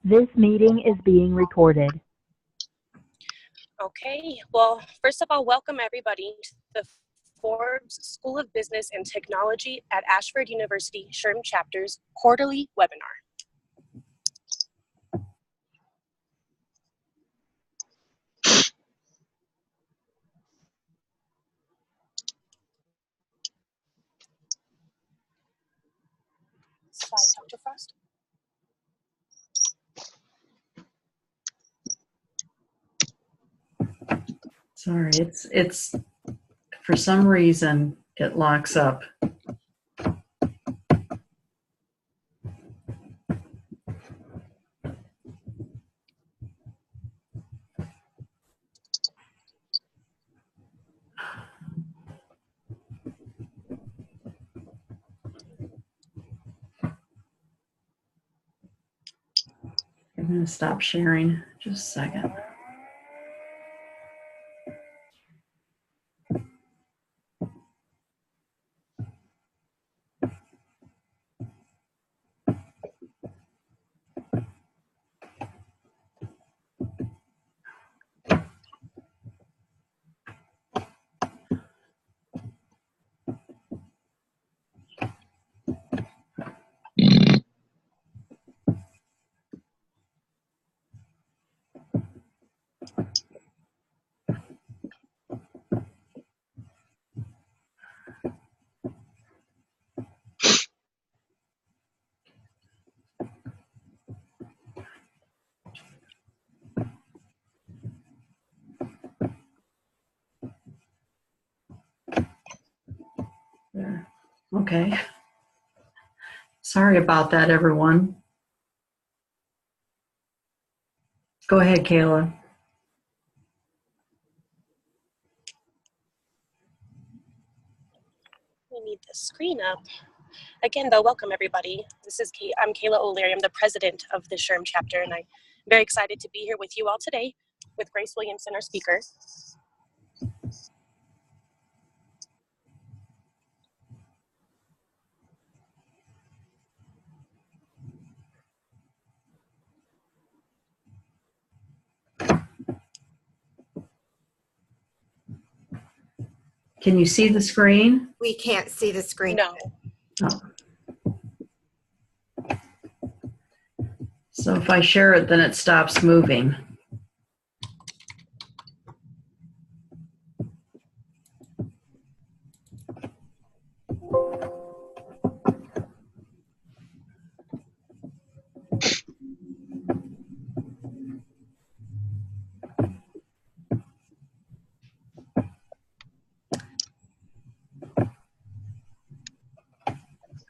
This meeting is being recorded. Okay, well, first of all, welcome everybody to the Forbes School of Business and Technology at Ashford University SHRM Chapter's quarterly webinar. Slide, Dr. Frost. Sorry, it's for some reason it locks up. I'm going to stop sharing just a second. There. Okay. Sorry about that, everyone. Go ahead, Kayla. We need the screen up. Again, though, welcome everybody. I'm Kayla O'Leary. I'm the president of the SHRM chapter, and I'm very excited to be here with you all today with Grace Williamson, our speaker. Can you see the screen? We can't see the screen. No. Oh. So if I share it, then it stops moving.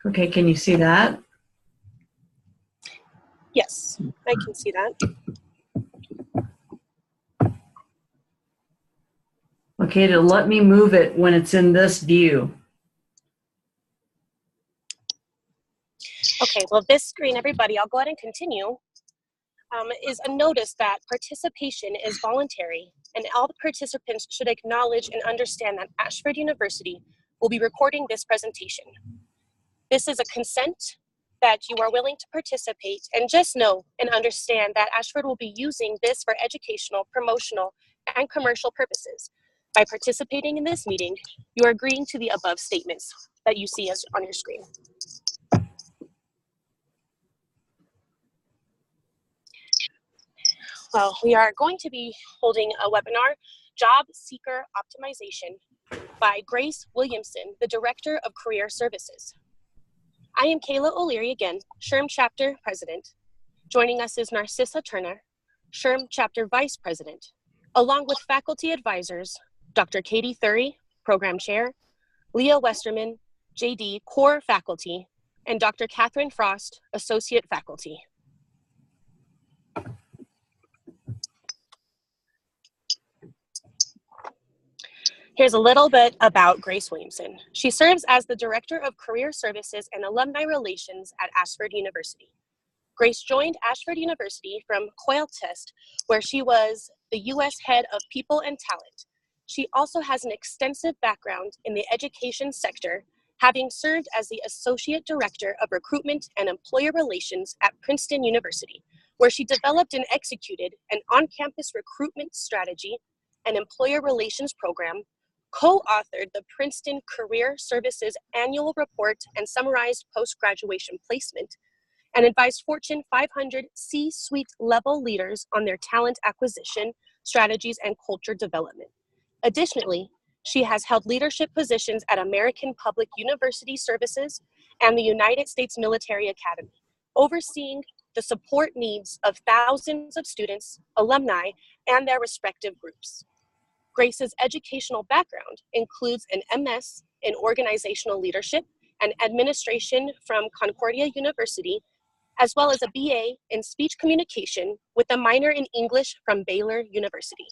Okay, can you see that? Yes, I can see that. Okay, to let me move it when it's in this view. Okay, well, this screen, everybody, I'll go ahead and continue, is a notice that participation is voluntary, and all the participants should acknowledge and understand that Ashford University will be recording this presentation. This is a consent that you are willing to participate, and just know and understand that Ashford will be using this for educational, promotional, and commercial purposes. By participating in this meeting, you are agreeing to the above statements that you see on your screen. Well, we are going to be holding a webinar, Job Seeker Optimization, by Grace Williamson, the Director of Career Services. I am Kayla O'Leary again, SHRM Chapter President. Joining us is Narcissa Turner, SHRM Chapter Vice President, along with faculty advisors, Dr. Katie Thury, Program Chair, Leah Westerman, JD Core Faculty, and Dr. Catherine Frost, Associate Faculty. Here's a little bit about Grace Williamson. She serves as the Director of Career Services and Alumni Relations at Ashford University. Grace joined Ashford University from Coil Test, where she was the U.S. Head of People and Talent. She also has an extensive background in the education sector, having served as the Associate Director of Recruitment and Employer Relations at Princeton University, where she developed and executed an on-campus recruitment strategy and employer relations program, co-authored the Princeton Career Services Annual Report and summarized post-graduation placement, and advised Fortune 500 C-suite level leaders on their talent acquisition, strategies, and culture development. Additionally, she has held leadership positions at American Public University Services and the United States Military Academy, overseeing the support needs of thousands of students, alumni, and their respective groups. Grace's educational background includes an MS in organizational leadership and administration from Concordia University, as well as a BA in speech communication with a minor in English from Baylor University.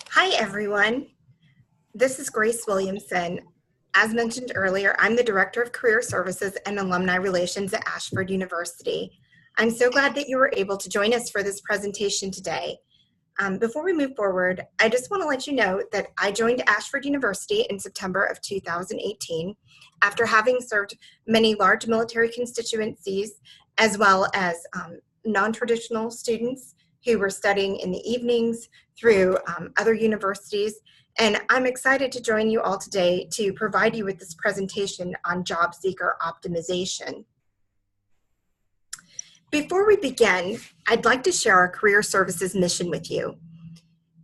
Hi, everyone. This is Grace Williamson. As mentioned earlier, I'm the Director of Career Services and Alumni Relations at Ashford University. I'm so glad that you were able to join us for this presentation today. Before we move forward, I just want to let you know that I joined Ashford University in September of 2018 after having served many large military constituencies as well as non-traditional students who were studying in the evenings through other universities. And I'm excited to join you all today to provide you with this presentation on job seeker optimization. Before we begin, I'd like to share our Career Services mission with you.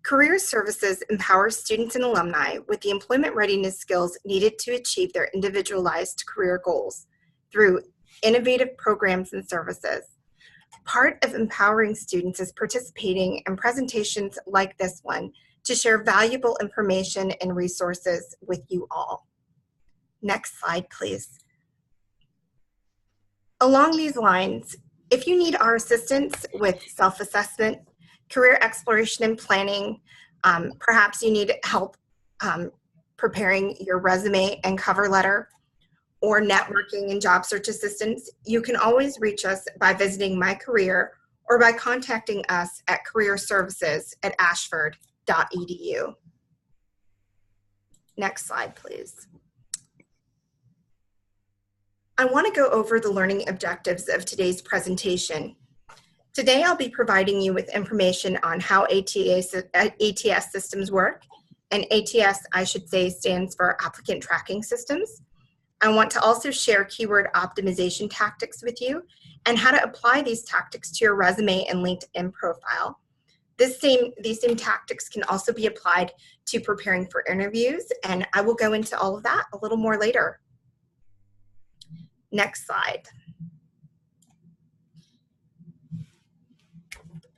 Career Services empowers students and alumni with the employment readiness skills needed to achieve their individualized career goals through innovative programs and services. Part of empowering students is participating in presentations like this one to share valuable information and resources with you all. Next slide, please. Along these lines, if you need our assistance with self-assessment, career exploration and planning, perhaps you need help preparing your resume and cover letter, or networking and job search assistance, you can always reach us by visiting My Career or by contacting us at careerservices@ashford.edu. Next slide, please. I want to go over the learning objectives of today's presentation. Today, I'll be providing you with information on how ATS systems work, and ATS, I should say, stands for Applicant Tracking Systems. I want to also share keyword optimization tactics with you and how to apply these tactics to your resume and LinkedIn profile. These same tactics can also be applied to preparing for interviews, and I will go into all of that a little more later. Next slide.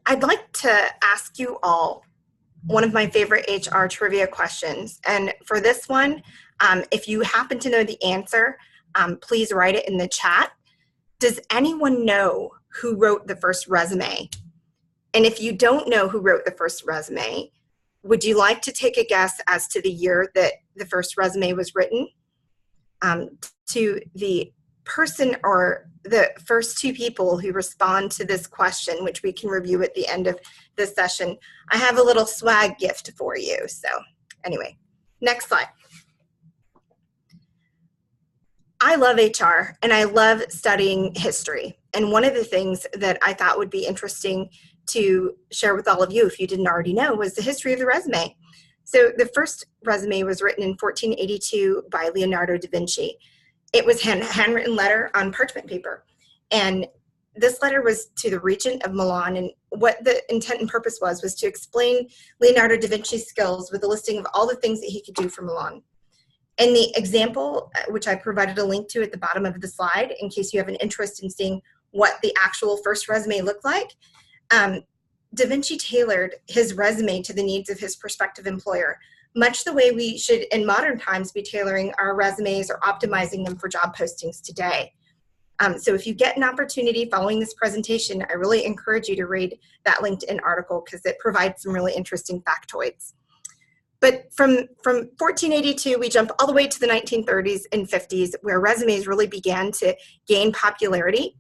I'd like to ask you all one of my favorite HR trivia questions. And for this one, if you happen to know the answer, please write it in the chat. Does anyone know who wrote the first resume? And if you don't know who wrote the first resume, would you like to take a guess as to the year that the first resume was written? To the person or the first two people who respond to this question, which we can review at the end of this session, I have a little swag gift for you. So anyway, next slide. I love HR and I love studying history. And one of the things that I thought would be interesting to share with all of you, if you didn't already know, was the history of the resume. So the first resume was written in 1482 by Leonardo da Vinci. It was a handwritten letter on parchment paper. And this letter was to the Regent of Milan. And what the intent and purpose was to explain Leonardo da Vinci's skills with a listing of all the things that he could do for Milan. And the example, which I provided a link to at the bottom of the slide, in case you have an interest in seeing what the actual first resume looked like, Da Vinci tailored his resume to the needs of his prospective employer, much the way we should in modern times be tailoring our resumes or optimizing them for job postings today. So if you get an opportunity following this presentation, I really encourage you to read that LinkedIn article because it provides some really interesting factoids. But from 1482, we jump all the way to the 1930s and 50s, where resumes really began to gain popularity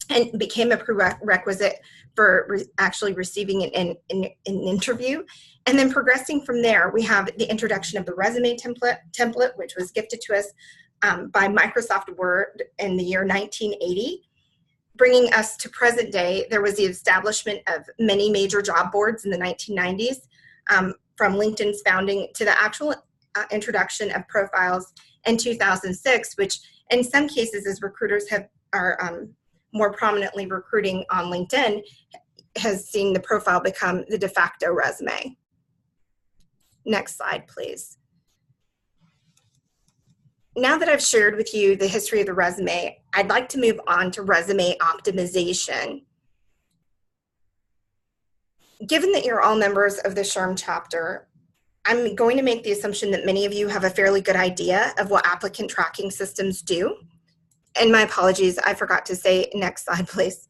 and became a prerequisite for actually receiving an interview. And then progressing from there, we have the introduction of the resume template, which was gifted to us by Microsoft Word in the year 1980. Bringing us to present day, there was the establishment of many major job boards in the 1990s, from LinkedIn's founding to the actual introduction of profiles in 2006, which in some cases, as recruiters are more prominently recruiting on LinkedIn, has seen the profile become the de facto resume. Next slide, please. Now that I've shared with you the history of the resume, I'd like to move on to resume optimization. Given that you're all members of the SHRM chapter, I'm going to make the assumption that many of you have a fairly good idea of what applicant tracking systems do. And my apologies, I forgot to say, next slide, please.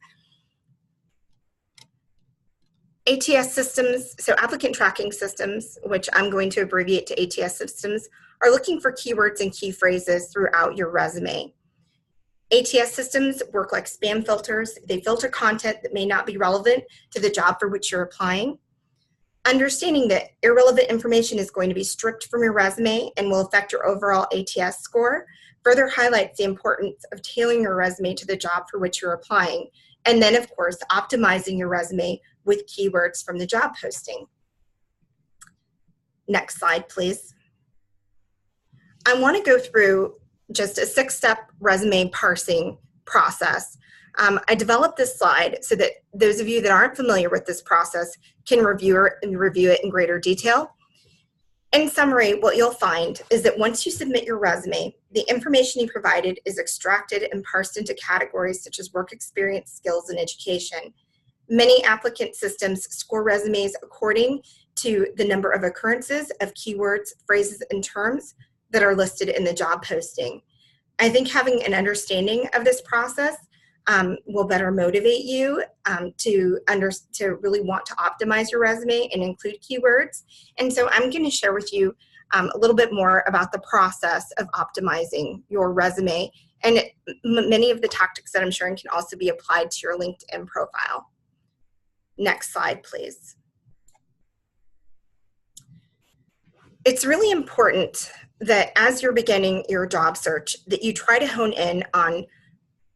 ATS systems, so applicant tracking systems, which I'm going to abbreviate to ATS systems, are looking for keywords and key phrases throughout your resume. ATS systems work like spam filters. They filter content that may not be relevant to the job for which you're applying. Understanding that irrelevant information is going to be stripped from your resume and will affect your overall ATS score further highlights the importance of tailoring your resume to the job for which you're applying. And then, of course, optimizing your resume with keywords from the job posting. Next slide, please. I want to go through just a 6-step resume parsing process. I developed this slide so that those of you that aren't familiar with this process can review it in greater detail. In summary, what you'll find is that once you submit your resume, the information you provided is extracted and parsed into categories such as work experience, skills, and education. Many applicant systems score resumes according to the number of occurrences of keywords, phrases, and terms that are listed in the job posting. I think having an understanding of this process will better motivate you to really want to optimize your resume and include keywords. And so I'm going to share with you a little bit more about the process of optimizing your resume. And many of the tactics that I'm sharing can also be applied to your LinkedIn profile. Next slide, please. It's really important that as you're beginning your job search, that you try to hone in on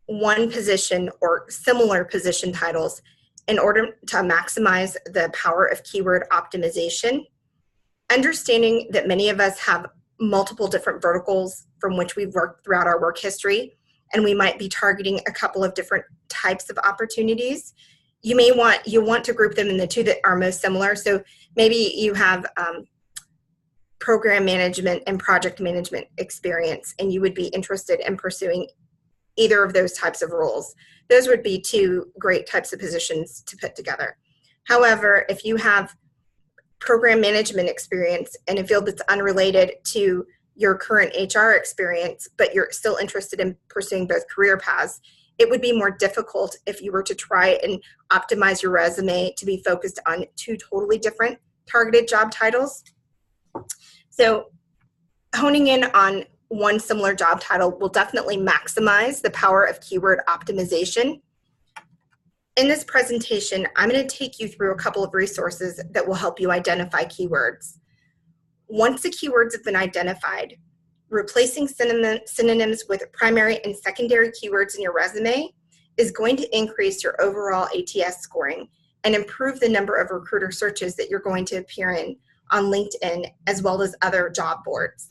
one position or similar position titles in order to maximize the power of keyword optimization. Understanding that many of us have multiple different verticals from which we've worked throughout our work history, and we might be targeting a couple of different types of opportunities. You want to group them in the two that are most similar. So maybe you have program management and project management experience, and you would be interested in pursuing either of those types of roles. Those would be two great types of positions to put together. However, if you have program management experience in a field that's unrelated to your current HR experience, but you're still interested in pursuing both career paths, it would be more difficult if you were to try and optimize your resume to be focused on two totally different targeted job titles. So honing in on one similar job title will definitely maximize the power of keyword optimization. In this presentation, I'm going to take you through a couple of resources that will help you identify keywords. Once the keywords have been identified, replacing synonyms with primary and secondary keywords in your resume is going to increase your overall ATS scoring and improve the number of recruiter searches that you're going to appear in on LinkedIn as well as other job boards.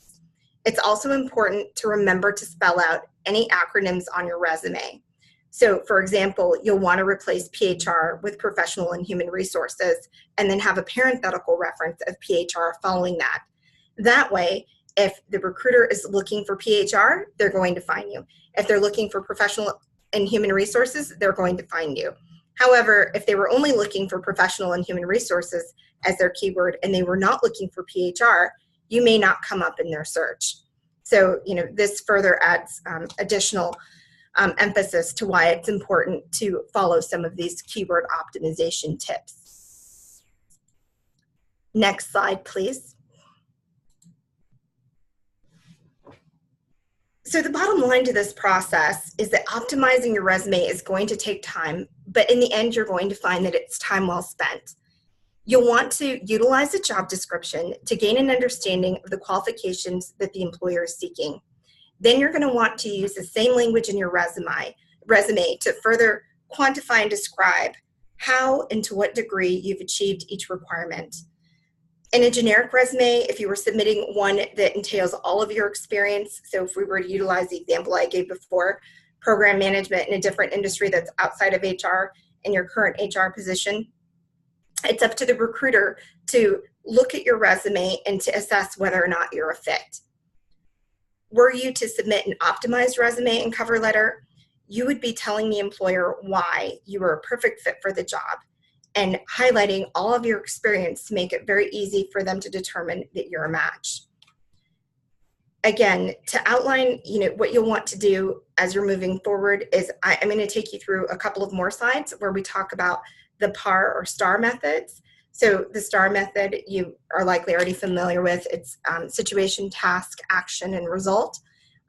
It's also important to remember to spell out any acronyms on your resume. So for example, you'll want to replace PHR with professional and human resources and then have a parenthetical reference of PHR following that. That way, if the recruiter is looking for PHR, they're going to find you. If they're looking for professional and human resources, they're going to find you. However, if they were only looking for professional and human resources as their keyword and they were not looking for PHR, you may not come up in their search. So, this further adds additional emphasis to why it's important to follow some of these keyword optimization tips. Next slide, please. So the bottom line to this process is that optimizing your resume is going to take time, but in the end, you're going to find that it's time well spent. You'll want to utilize the job description to gain an understanding of the qualifications that the employer is seeking. Then you're going to want to use the same language in your resume to further quantify and describe how and to what degree you've achieved each requirement. In a generic resume, if you were submitting one that entails all of your experience, so if we were to utilize the example I gave before, program management in a different industry that's outside of HR in your current HR position, it's up to the recruiter to look at your resume and to assess whether or not you're a fit. Were you to submit an optimized resume and cover letter, you would be telling the employer why you were a perfect fit for the job and highlighting all of your experience to make it very easy for them to determine that you're a match. Again, to outline, what you'll want to do as you're moving forward is I'm going to take you through a couple of more slides where we talk about the PAR or STAR methods. So the STAR method you are likely already familiar with. It's situation, task, action, and result.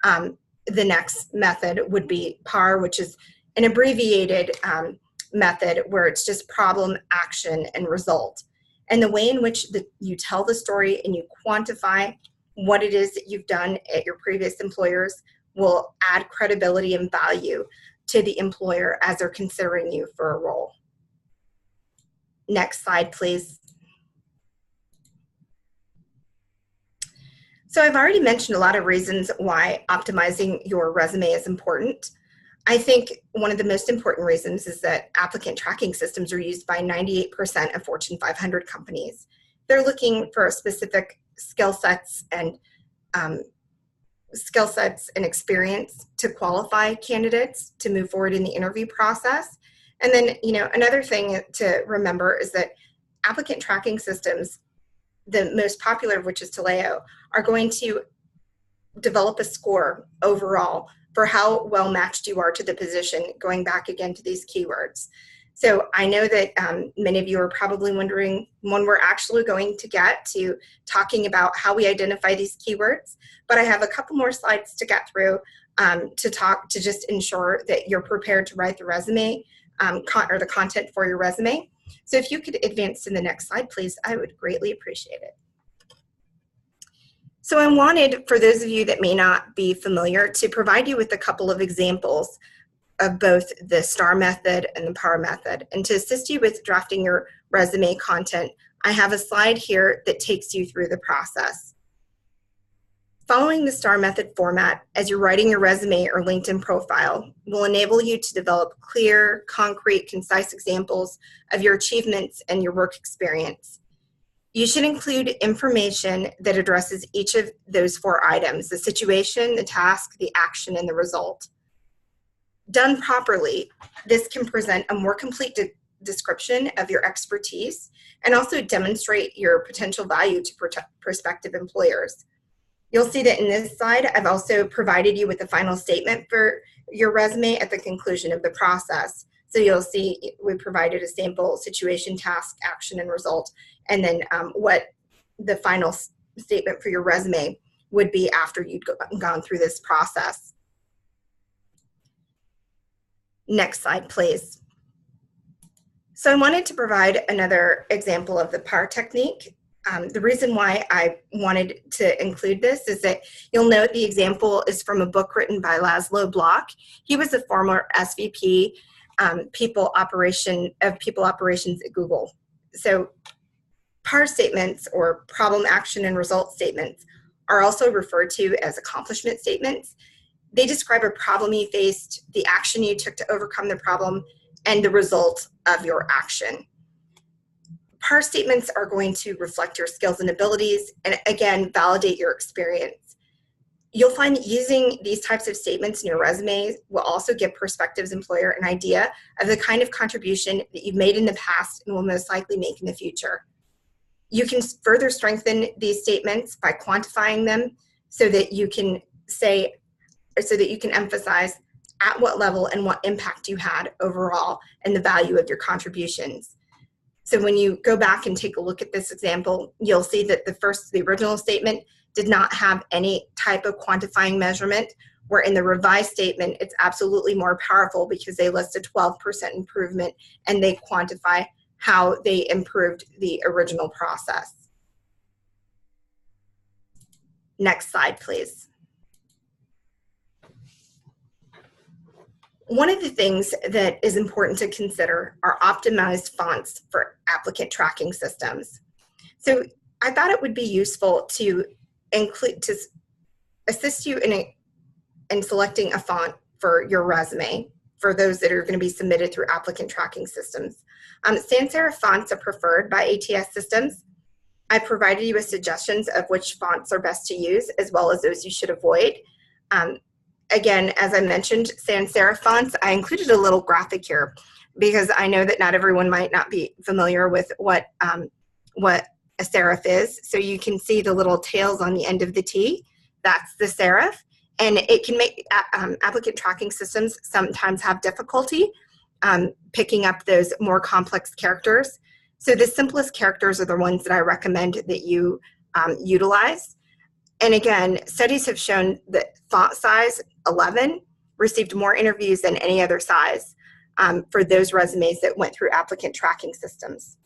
The next method would be PAR, which is an abbreviated method where it's just problem, action, and result. And the way in which you tell the story and you quantify what it is that you've done at your previous employers will add credibility and value to the employer as they're considering you for a role. Next slide, please. So I've already mentioned a lot of reasons why optimizing your resume is important. I think one of the most important reasons is that applicant tracking systems are used by 98% of Fortune 500 companies. They're looking for specific skill sets and experience to qualify candidates to move forward in the interview process. And then, another thing to remember is that applicant tracking systems, the most popular of which is Taleo, are going to develop a score overall for how well matched you are to the position, going back again to these keywords. So I know that many of you are probably wondering when we're actually going to get to talking about how we identify these keywords, but I have a couple more slides to get through to just ensure that you're prepared to write the resume or the content for your resume. So if you could advance to the next slide, please, I would greatly appreciate it. So I wanted, for those of you that may not be familiar, to provide you with a couple of examples of both the STAR method and the PAR method. And to assist you with drafting your resume content, I have a slide here that takes you through the process. Following the STAR method format as you're writing your resume or LinkedIn profile will enable you to develop clear, concrete, concise examples of your achievements and your work experience. You should include information that addresses each of those 4 items: the situation, the task, the action, and the result. Done properly, this can present a more complete description of your expertise and also demonstrate your potential value to prospective employers. You'll see that in this slide, I've also provided you with the final statement for your resume at the conclusion of the process. So you'll see we provided a sample situation, task, action, and result, and then what the final statement for your resume would be after you'd gone through this process. Next slide, please. So I wanted to provide another example of the PAR technique. The reason why I wanted to include this is that you'll note the example is from a book written by Laszlo Block. He was a former SVP people operations at Google. So PAR statements, or problem, action, and result statements, are also referred to as accomplishment statements. They describe a problem you faced, the action you took to overcome the problem, and the result of your action. PAR statements are going to reflect your skills and abilities and, again, validate your experience. You'll find that using these types of statements in your resume will also give prospective employer an idea of the kind of contribution that you've made in the past and will most likely make in the future. You can further strengthen these statements by quantifying them so that you can emphasize at what level and what impact you had overall and the value of your contributions. So when you go back and take a look at this example, you'll see that the original statement did not have any type of quantifying measurement, where in the revised statement, it's absolutely more powerful because they list a 12% improvement and they quantify how they improved the original process. Next slide, please. One of the things that is important to consider are optimized fonts for applicant tracking systems. So I thought it would be useful to assist you in selecting a font for your resume for those that are going to be submitted through applicant tracking systems. Sans serif fonts are preferred by ATS systems. I provided you with suggestions of which fonts are best to use, as well as those you should avoid. Again, as I mentioned, sans serif fonts, I included a little graphic here because I know that not everyone might not be familiar with what a serif is. So you can see the little tails on the end of the T. That's the serif. And it can make applicant tracking systems sometimes have difficulty picking up those more complex characters. So the simplest characters are the ones that I recommend that you utilize. And again, studies have shown that font size 11 received more interviews than any other size for those resumes that went through applicant tracking systems.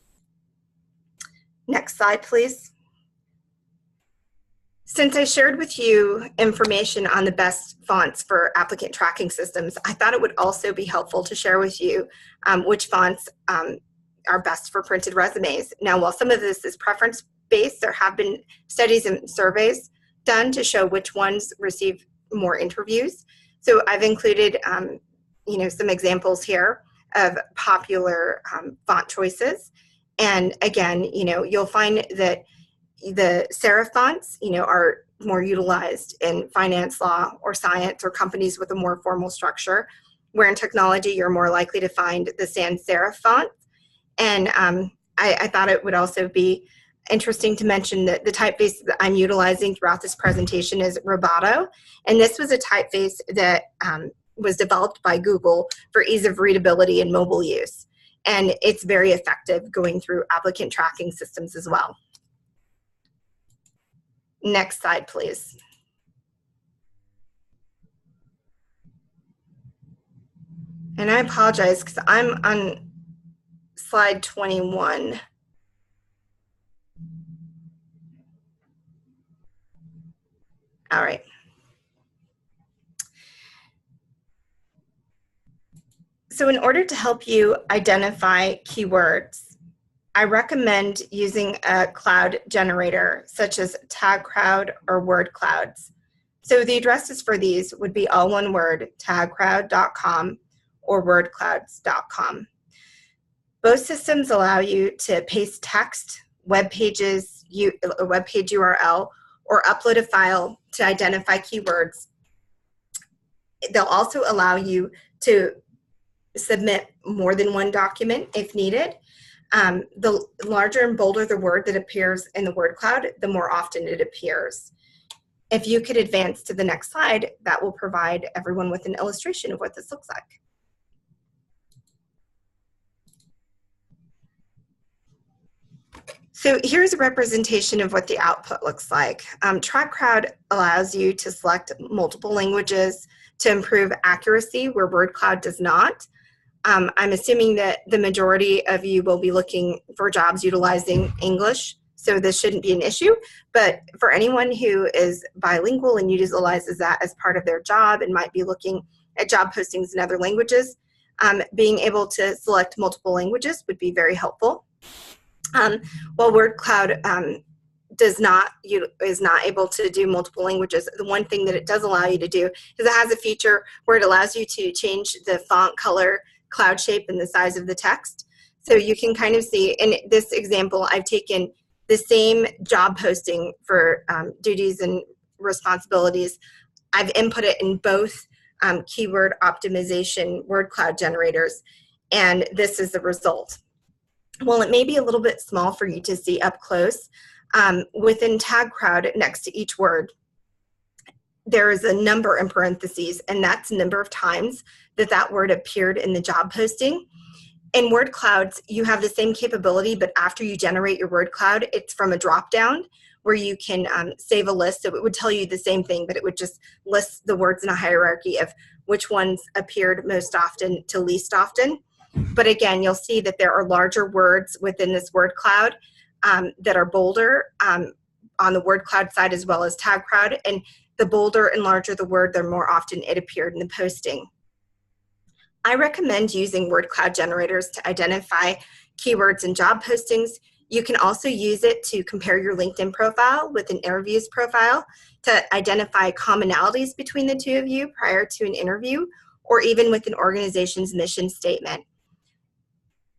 Next slide, please. Since I shared with you information on the best fonts for applicant tracking systems, I thought it would also be helpful to share with you which fonts are best for printed resumes. Now, while some of this is preference-based, there have been studies and surveys done to show which ones receive more interviews. So I've included some examples here of popular font choices. And again, you'll find that the serif fonts, are more utilized in finance, law, or science, or companies with a more formal structure, where in technology, you're more likely to find the sans serif font. And I thought it would also be interesting to mention that the typeface that I'm utilizing throughout this presentation is Roboto. And this was a typeface that was developed by Google for ease of readability and mobile use. And it's very effective going through applicant tracking systems as well. Next slide, please. And I apologize because I'm on slide 21. All right. So in order to help you identify keywords, I recommend using a cloud generator such as TagCrowd or word clouds. So the addresses for these would be all one word, tagcrowd.com or wordclouds.com. Both systems allow you to paste text, web pages, a web page URL, or upload a file to identify keywords. They'll also allow you to submit more than one document if needed. The larger and bolder the word that appears in the word cloud, the more often it appears. If you could advance to the next slide, that will provide everyone with an illustration of what this looks like. So here's a representation of what the output looks like. TagCrowd allows you to select multiple languages to improve accuracy where word cloud does not. I'm assuming that the majority of you will be looking for jobs utilizing English, so this shouldn't be an issue. But for anyone who is bilingual and utilizes that as part of their job and might be looking at job postings in other languages, being able to select multiple languages would be very helpful. While word cloud is not able to do multiple languages, the one thing that it does allow you to do is it has a feature where it allows you to change the font color, cloud shape, and the size of the text. So you can kind of see, in this example, I've taken the same job posting for duties and responsibilities. I've input it in both keyword optimization word cloud generators, and this is the result. While it may be a little bit small for you to see up close, within TagCrowd next to each word, there is a number in parentheses, and that's the number of times that that word appeared in the job posting. In word clouds, you have the same capability, but after you generate your word cloud, it's from a drop-down where you can save a list. So it would tell you the same thing, but it would just list the words in a hierarchy of which ones appeared most often to least often. But again, you'll see that there are larger words within this word cloud that are bolder on the word cloud side as well as TagCrowd. And the bolder and larger the word, the more often it appeared in the posting. I recommend using word cloud generators to identify keywords in job postings. You can also use it to compare your LinkedIn profile with an interviews profile to identify commonalities between the two of you prior to an interview, or even with an organization's mission statement.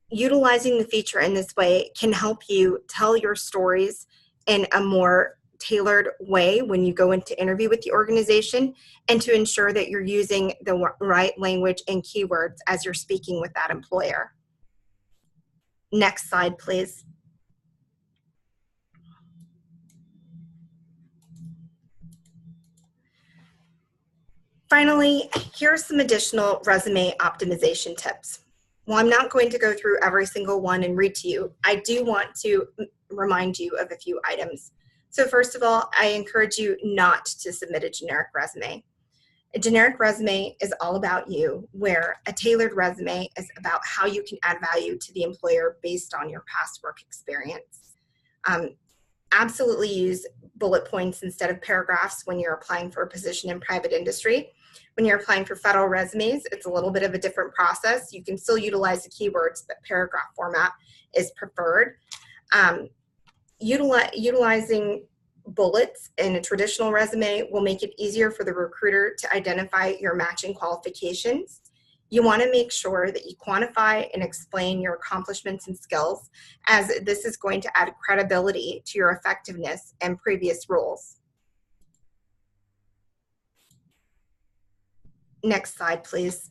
Utilizing the feature in this way can help you tell your stories in a more tailored way when you go into interview with the organization, and to ensure that you're using the right language and keywords as you're speaking with that employer. Next slide, please. Finally, here are some additional resume optimization tips. While I'm not going to go through every single one and read to you, I do want to remind you of a few items. So first of all, I encourage you not to submit a generic resume. A generic resume is all about you, where a tailored resume is about how you can add value to the employer based on your past work experience. Absolutely use bullet points instead of paragraphs when you're applying for a position in private industry. When you're applying for federal resumes, it's a little bit of a different process. You can still utilize the keywords, but paragraph format is preferred. Utilizing bullets in a traditional resume will make it easier for the recruiter to identify your matching qualifications. You want to make sure that you quantify and explain your accomplishments and skills, as this is going to add credibility to your effectiveness and previous roles. Next slide, please.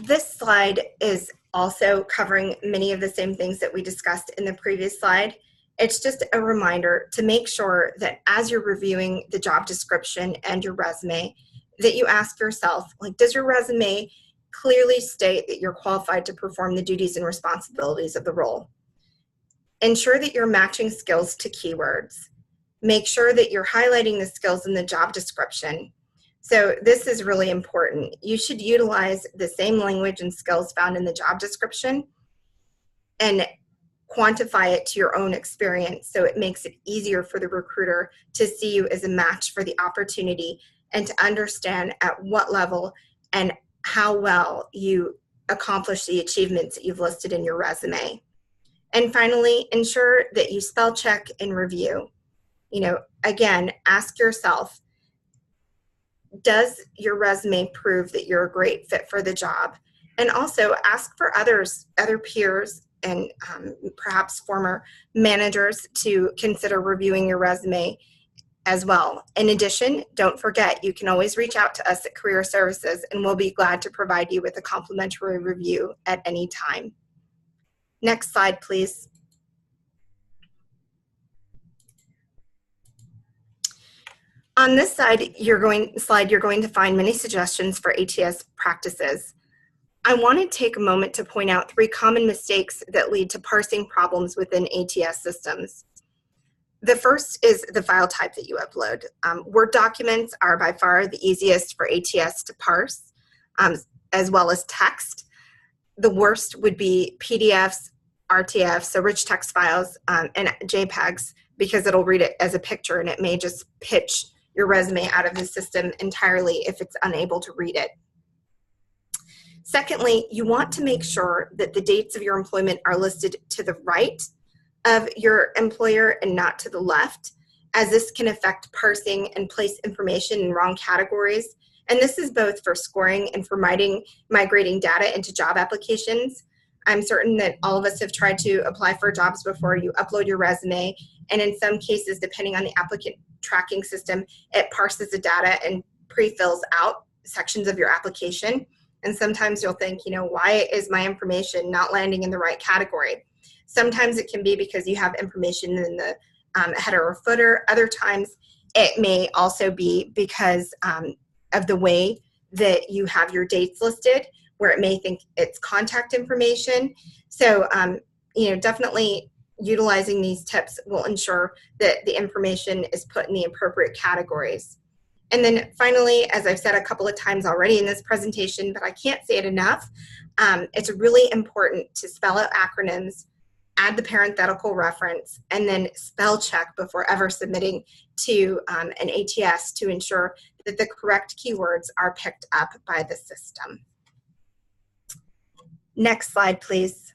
This slide is also covering many of the same things that we discussed in the previous slide. It's just a reminder to make sure that as you're reviewing the job description and your resume, that you ask yourself, like, does your resume clearly state that you're qualified to perform the duties and responsibilities of the role? Ensure that you're matching skills to keywords. Make sure that you're highlighting the skills in the job description. So this is really important. You should utilize the same language and skills found in the job description and quantify it to your own experience, so it makes it easier for the recruiter to see you as a match for the opportunity and to understand at what level and how well you accomplish the achievements that you've listed in your resume. And finally, ensure that you spell check and review. Again, ask yourself, does your resume prove that you're a great fit for the job? And also ask for other peers and perhaps former managers to consider reviewing your resume as well. In addition, don't forget, you can always reach out to us at Career Services, and we'll be glad to provide you with a complimentary review at any time. Next slide, please. On this slide, you're going to find many suggestions for ATS practices. I want to take a moment to point out 3 common mistakes that lead to parsing problems within ATS systems. The first is the file type that you upload. Word documents are by far the easiest for ATS to parse, as well as text. The worst would be PDFs, RTFs, so rich text files, and JPEGs, because it'll read it as a picture and it may just pitch your resume out of the system entirely if it's unable to read it. Secondly, you want to make sure that the dates of your employment are listed to the right of your employer and not to the left, as this can affect parsing and place information in wrong categories. And this is both for scoring and for migrating data into job applications. I'm certain that all of us have tried to apply for jobs before. You upload your resume, and in some cases, depending on the applicant tracking system, it parses the data and pre-fills out sections of your application. And sometimes you'll think, why is my information not landing in the right category? Sometimes it can be because you have information in the header or footer. Other times it may also be because of the way that you have your dates listed, where it may think it's contact information. So, definitely utilizing these tips will ensure that the information is put in the appropriate categories. And then finally, as I've said a couple of times already in this presentation, but I can't say it enough, it's really important to spell out acronyms, add the parenthetical reference, and then spell check before ever submitting to an ATS to ensure that the correct keywords are picked up by the system. Next slide, please.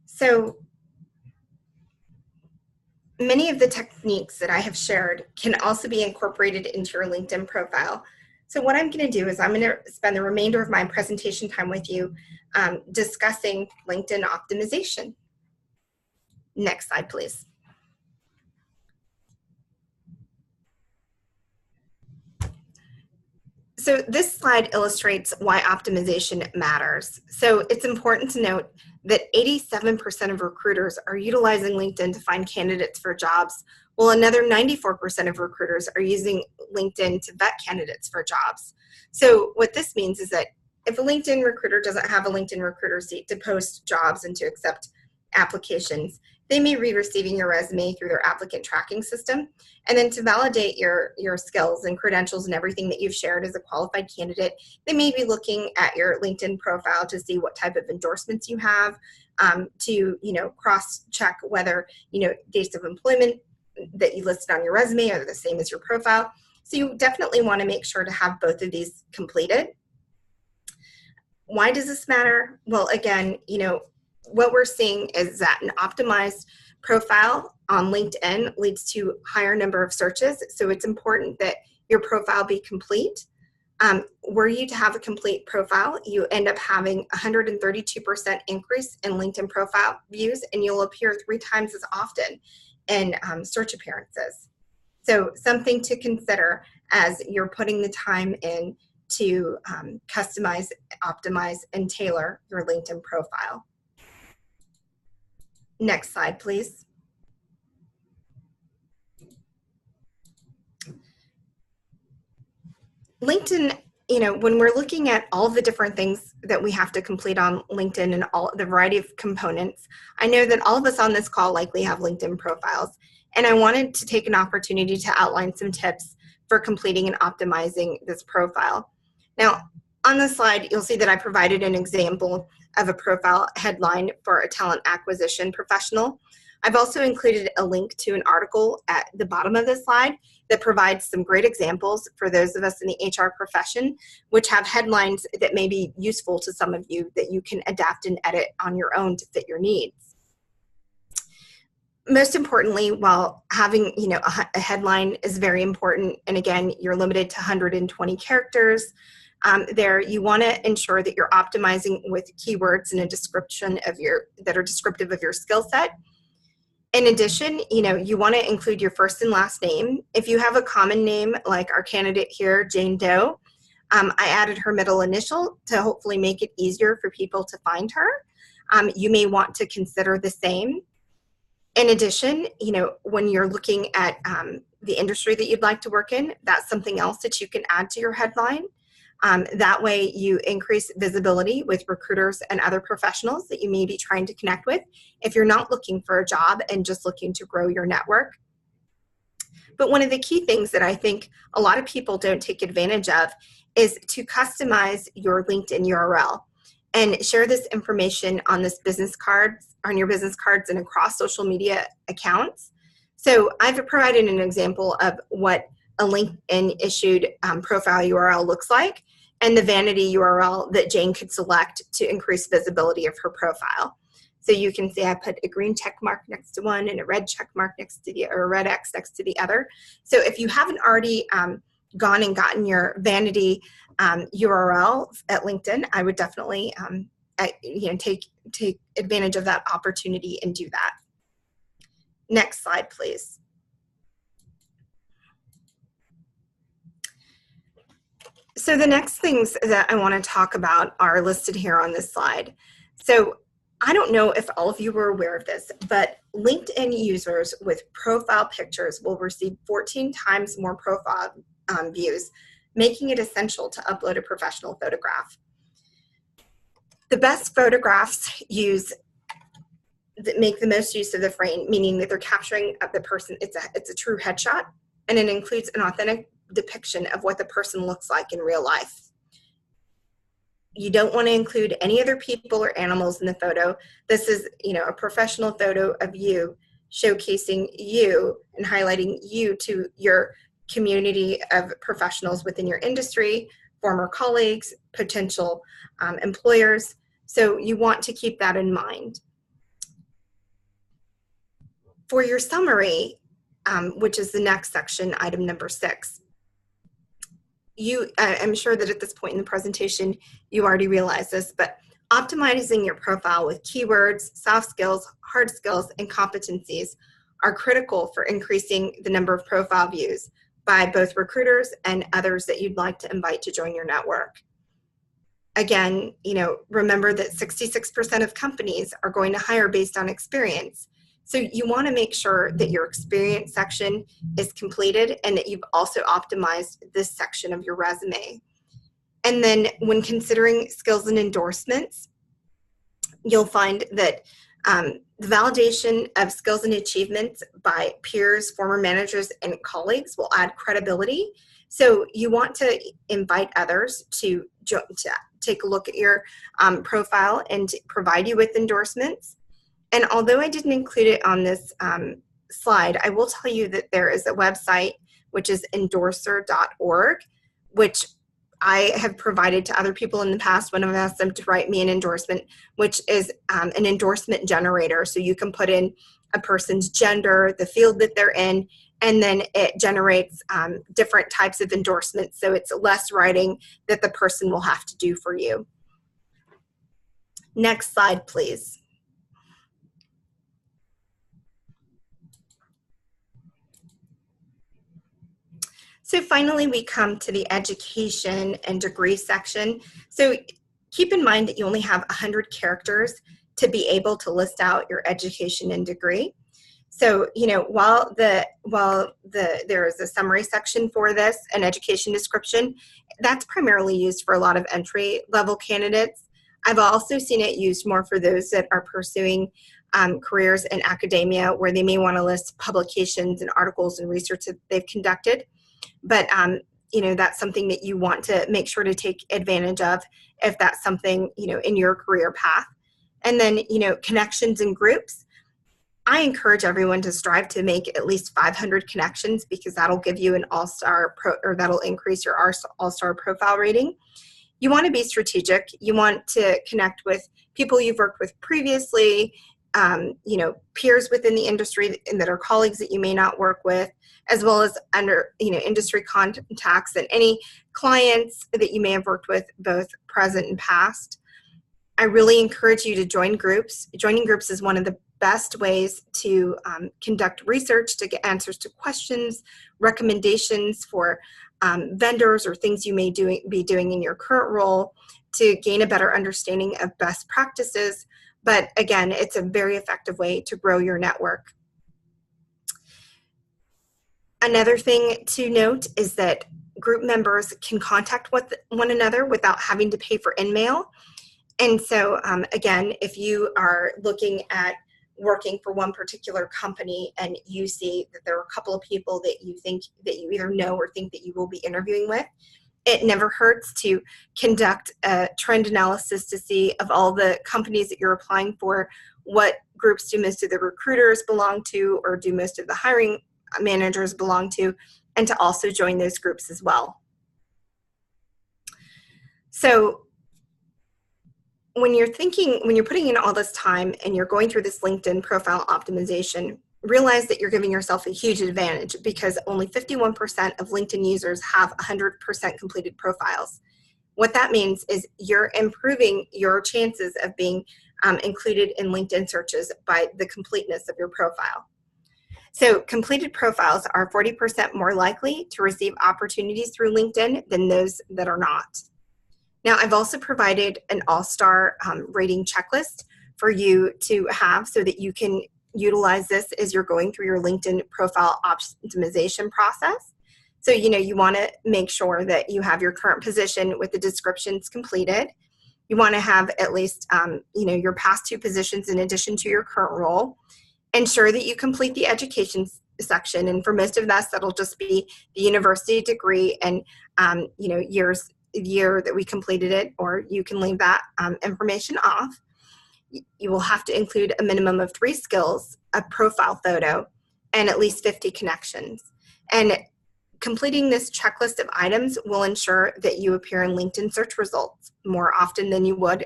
So many of the techniques that I have shared can also be incorporated into your LinkedIn profile. So what I'm going to do is I'm going to spend the remainder of my presentation time with you discussing LinkedIn optimization. Next slide, please. So this slide illustrates why optimization matters. So it's important to note that 87% of recruiters are utilizing LinkedIn to find candidates for jobs, while another 94% of recruiters are using LinkedIn to vet candidates for jobs. So what this means is that if a LinkedIn recruiter doesn't have a LinkedIn recruiter seat to post jobs and to accept applications, they may be receiving your resume through their applicant tracking system. And then to validate your skills and credentials and everything that you've shared as a qualified candidate, they may be looking at your LinkedIn profile to see what type of endorsements you have, to cross-check whether dates of employment that you listed on your resume are the same as your profile. So you definitely want to make sure to have both of these completed. Why does this matter? Well, again, what we're seeing is that an optimized profile on LinkedIn leads to higher number of searches. So it's important that your profile be complete. Were you to have a complete profile, you end up having 132% increase in LinkedIn profile views, and you'll appear 3 times as often in search appearances. So something to consider as you're putting the time in to customize, optimize, and tailor your LinkedIn profile. Next slide, please. LinkedIn, when we're looking at all the different things that we have to complete on LinkedIn and all the variety of components, I know that all of us on this call likely have LinkedIn profiles, and I wanted to take an opportunity to outline some tips for completing and optimizing this profile. Now, on the slide, you'll see that I provided an example of a profile headline for a talent acquisition professional. I've also included a link to an article at the bottom of the slide that provides some great examples for those of us in the HR profession, which have headlines that may be useful to some of you that you can adapt and edit on your own to fit your needs. Most importantly, while having a headline is very important, and again, you're limited to 120 characters, there you want to ensure that you're optimizing with keywords and a description of that are descriptive of your skill set. In addition, you want to include your first and last name. If you have a common name like our candidate here, Jane Doe, I added her middle initial to hopefully make it easier for people to find her. You may want to consider the same. In addition, when you're looking at the industry that you'd like to work in, that's something else that you can add to your headline. That way you increase visibility with recruiters and other professionals that you may be trying to connect with if you're not looking for a job and just looking to grow your network. But one of the key things that I think a lot of people don't take advantage of is to customize your LinkedIn URL and share this information on your business cards and across social media accounts. So I've provided an example of what a LinkedIn issued profile URL looks like, and the vanity URL that Jane could select to increase visibility of her profile. So you can see I put a green check mark next to one and a red check mark next to or a red X next to the other. So if you haven't already gone and gotten your vanity URL at LinkedIn, I would definitely take advantage of that opportunity and do that. Next slide, please. So the next things that I want to talk about are listed here on this slide. So I don't know if all of you were aware of this, but LinkedIn users with profile pictures will receive 14 times more profile views, making it essential to upload a professional photograph. The best photographs that make the most use of the frame, meaning that they're capturing the person, it's a true headshot, and it includes an authentic depiction of what the person looks like in real life. You don't want to include any other people or animals in the photo. This is, a professional photo of you, showcasing you and highlighting you to your community of professionals within your industry, former colleagues, potential employers. So you want to keep that in mind. For your summary, which is the next section, item number 6, I'm sure that at this point in the presentation, you already realize this, but optimizing your profile with keywords, soft skills, hard skills, and competencies are critical for increasing the number of profile views by both recruiters and others that you'd like to invite to join your network. Again, remember that 66% of companies are going to hire based on experience. So you want to make sure that your experience section is completed and that you've also optimized this section of your resume. And then when considering skills and endorsements, you'll find that the validation of skills and achievements by peers, former managers, and colleagues will add credibility. So you want to invite others to take a look at your profile and provide you with endorsements. And although I didn't include it on this slide, I will tell you that there is a website, which is endorser.org, which I have provided to other people in the past when I've asked them to write me an endorsement, which is an endorsement generator. So you can put in a person's gender, the field that they're in, and then it generates different types of endorsements. So it's less writing that the person will have to do for you. Next slide, please. So finally, we come to the education and degree section. So keep in mind that you only have 100 characters to be able to list out your education and degree. So, while there is a summary section for this, an education description, that's primarily used for a lot of entry-level candidates. I've also seen it used more for those that are pursuing careers in academia, where they may want to list publications and articles and research that they've conducted. But, that's something that you want to make sure to take advantage of if that's something, in your career path. And then, connections and groups. I encourage everyone to strive to make at least 500 connections, because that'll give you an all-star or that'll increase your all-star profile rating. You want to be strategic. You want to connect with people you've worked with previously, peers within the industry and that are colleagues that you may not work with, as well as industry contacts and any clients that you may have worked with, both present and past. I really encourage you to join groups. Joining groups is one of the best ways to conduct research, to get answers to questions, recommendations for vendors or things you may be doing in your current role, to gain a better understanding of best practices. But again, it's a very effective way to grow your network. Another thing to note is that group members can contact one another without having to pay for InMail. And so again, if you are looking at working for one particular company and you see that there are a couple of people that you think that you either know or think that you will be interviewing with, it never hurts to conduct a trend analysis to see of all the companies that you're applying for, what groups do most of the recruiters belong to, or do most of the hiring managers belong to, and to also join those groups as well. So when you're putting in all this time and you're going through this LinkedIn profile optimization, realize that you're giving yourself a huge advantage, because only 51% of LinkedIn users have 100% completed profiles. What that means is you're improving your chances of being included in LinkedIn searches by the completeness of your profile. So completed profiles are 40% more likely to receive opportunities through LinkedIn than those that are not. Now, I've also provided an all-star rating checklist for you to have so that you can utilize this as you're going through your LinkedIn profile optimization process. So, you want to make sure that you have your current position with the descriptions completed. You want to have at least, your past 2 positions in addition to your current role. Ensure that you complete the education section. And for most of us, that'll just be the university degree and, years year that we completed it, or you can leave that information off. You will have to include a minimum of 3 skills, a profile photo, and at least 50 connections. And completing this checklist of items will ensure that you appear in LinkedIn search results more often than you would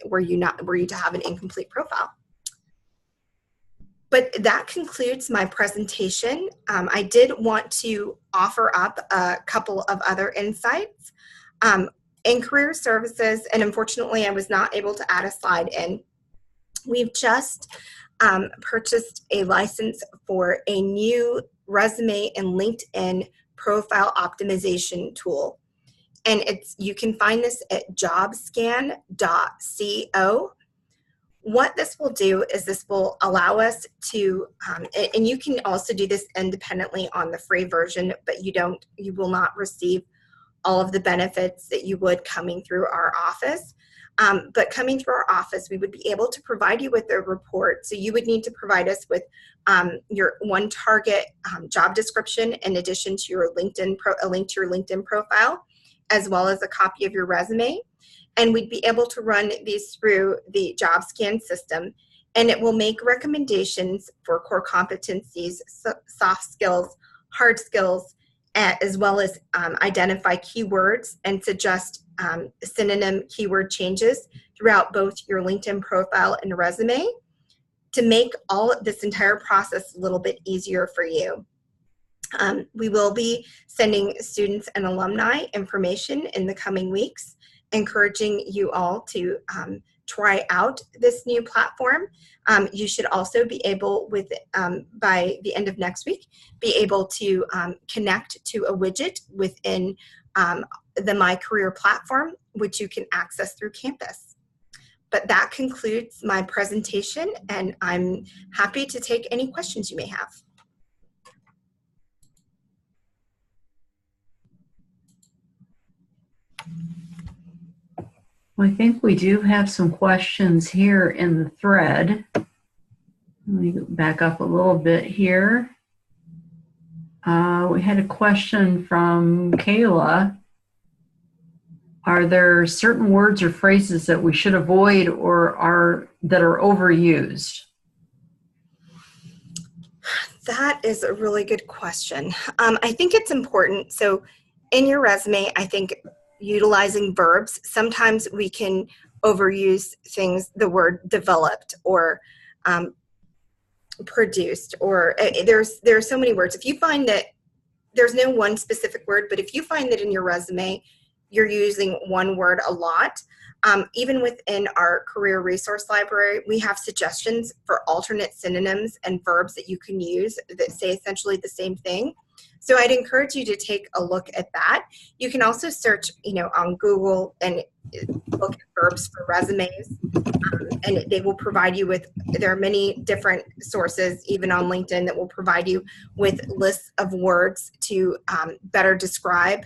were you to have an incomplete profile. But that concludes my presentation. I did want to offer up a couple of other insights. In career services, and unfortunately I was not able to add a slide in, we've just purchased a license for a new resume and LinkedIn profile optimization tool. And you can find this at jobscan.co. What this will do is this will allow us to, and you can also do this independently on the free version, but you will not receive all of the benefits that you would coming through our office. But coming through our office, we would be able to provide you with a report. So you would need to provide us with your one target job description, in addition to your a link to your LinkedIn profile, as well as a copy of your resume. And we'd be able to run these through the job scan system, and it will make recommendations for core competencies, soft skills, hard skills, as well as identify keywords and suggest synonym keyword changes throughout both your LinkedIn profile and resume to make all of this entire process a little bit easier for you. We will be sending students and alumni information in the coming weeks, encouraging you all to try out this new platform. You should also be able, by the end of next week, be able to connect to a widget within the My Career platform, which you can access through campus. But that concludes my presentation, and I'm happy to take any questions you may have. I think we do have some questions here in the thread. Let me back up a little bit here. We had a question from Kayla. Are there certain words or phrases that we should avoid or that are overused? That is a really good question. I think it's important. So in your resume, I think utilizing verbs, sometimes we can overuse things, the word developed or produced, or there are so many words. If you find that there's no one specific word, but if you find that in your resume you're using one word a lot, even within our career resource library, we have suggestions for alternate synonyms and verbs that you can use that say essentially the same thing. So I'd encourage you to take a look at that. You can also search, on Google and look at verbs for resumes, and they will provide you with, there are many different sources, even on LinkedIn, that will provide you with lists of words to better describe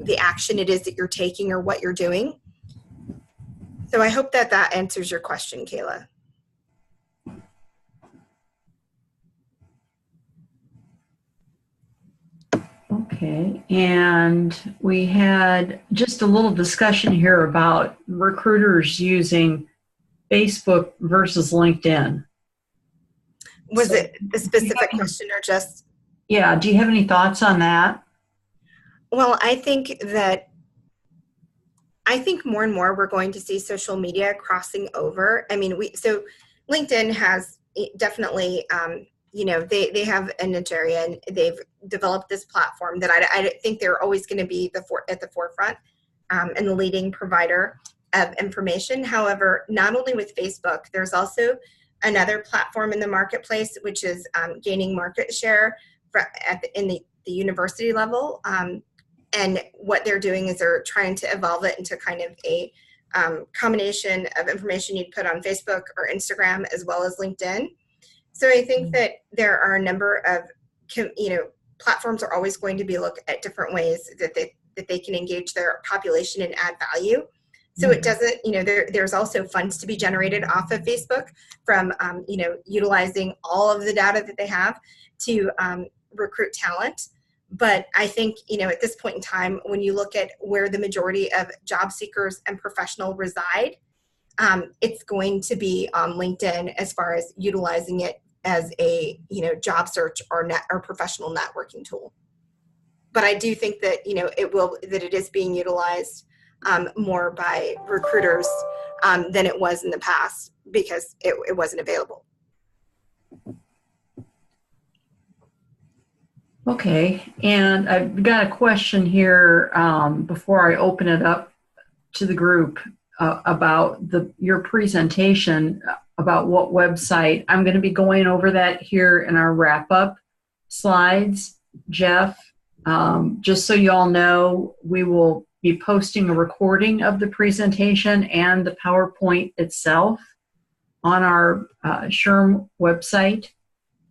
the action it is that you're taking or what you're doing. So I hope that that answers your question, Kayla. Okay, and we had just a little discussion here about recruiters using Facebook versus LinkedIn. Was it a specific question or just? Yeah, do you have any thoughts on that? Well, I think more and more we're going to see social media crossing over. I mean, so LinkedIn has definitely, they have a niche area, and they've developed this platform that I think they're always going to be at the forefront and the leading provider of information. However, not only with Facebook, there's also another platform in the marketplace which is gaining market share in the university level. And what they're doing is they're trying to evolve it into kind of a combination of information you'd put on Facebook or Instagram as well as LinkedIn. So I think that there are a number of, platforms are always going to be look at different ways that they can engage their population and add value. So it doesn't, there's also funds to be generated off of Facebook from, utilizing all of the data that they have to recruit talent. But I think, at this point in time, when you look at where the majority of job seekers and professionals reside, it's going to be on LinkedIn as far as utilizing it as a, job search or professional networking tool. But I do think that, it is being utilized more by recruiters than it was in the past because it wasn't available. Okay, and I've got a question here before I open it up to the group about your presentation about what website. I'm going to be going over that here in our wrap-up slides. Jeff, just so you all know, we will be posting a recording of the presentation and the PowerPoint itself on our SHRM website.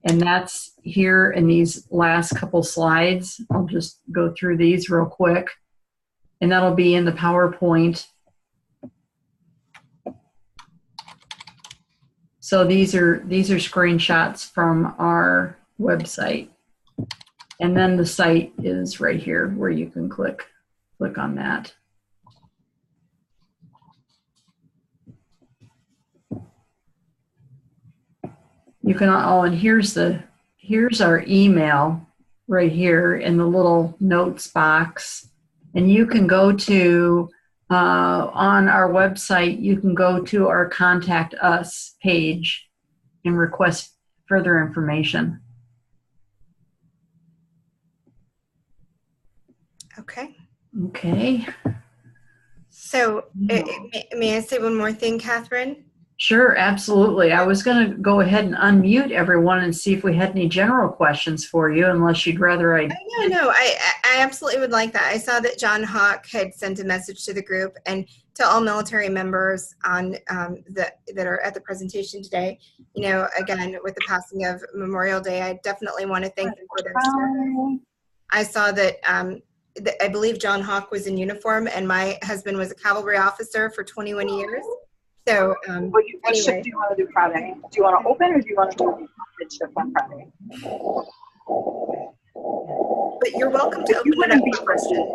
And that's here in these last couple slides. I'll just go through these real quick. And that'll be in the PowerPoint. So these are screenshots from our website. And then the site is right here where you can click on that. You can, and here's our email right here in the little notes box. And you can go to, on our website, you can go to our Contact Us page and request further information. Okay. Okay. So may I say one more thing, Catherine? Sure, absolutely. I was going to go ahead and unmute everyone and see if we had any general questions for you, unless you'd rather I... No, I absolutely would like that. I saw that John Hawk had sent a message to the group and to all military members on that are at the presentation today. Again, with the passing of Memorial Day, I definitely want to thank them for their service. I saw that I believe John Hawk was in uniform, and my husband was a cavalry officer for 21 years. So, what shift do you want to do Friday? Do you want to open or do you want to do mid shift on Friday? But you're welcome to open it up for questions.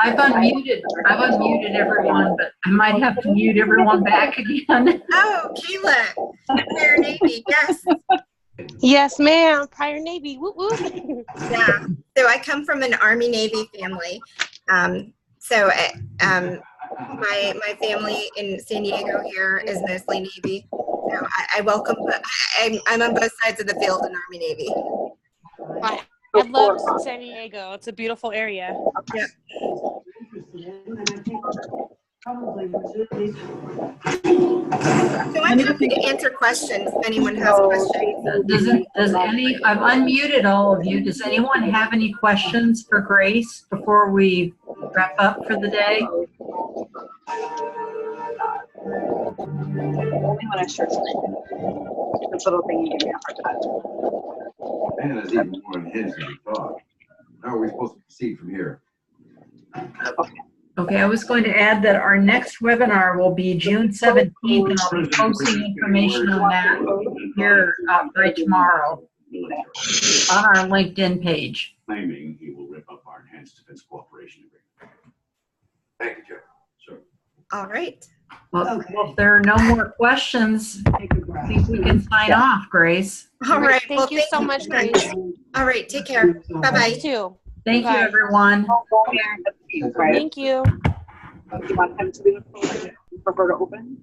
I've unmuted everyone, but I might have to mute everyone back again. Oh, Kayla, Prior Navy, yes. Yes, ma'am. Prior Navy. Woo woo. Yeah. So I come from an Army Navy family. My family in San Diego here is mostly Navy. So I welcome, I'm on both sides of the field in Army Navy. I love San Diego. It's a beautiful area. Yeah. So I'm happy to answer questions if anyone has questions. I've unmuted all of you. Does anyone have any questions for Grace before we wrap up for the day? Only when I share screen. This little thing you give me a hard time. Man, there's even more in his than we thought. How are we supposed to proceed from here? Okay, I was going to add that our next webinar will be June 17th, and I'll be posting information on that here by tomorrow on our LinkedIn page. Claiming he will rip up our enhanced defense cooperation agreement. Thank you, Jeff. Sure. All right. Well, if there are no more questions, I think we can sign off, Grace. All right. Thank you so much, Grace. All right. Take care. Bye-bye. You too. Thank you, everyone. Thank you. Do you want him to do it? Prefer to open?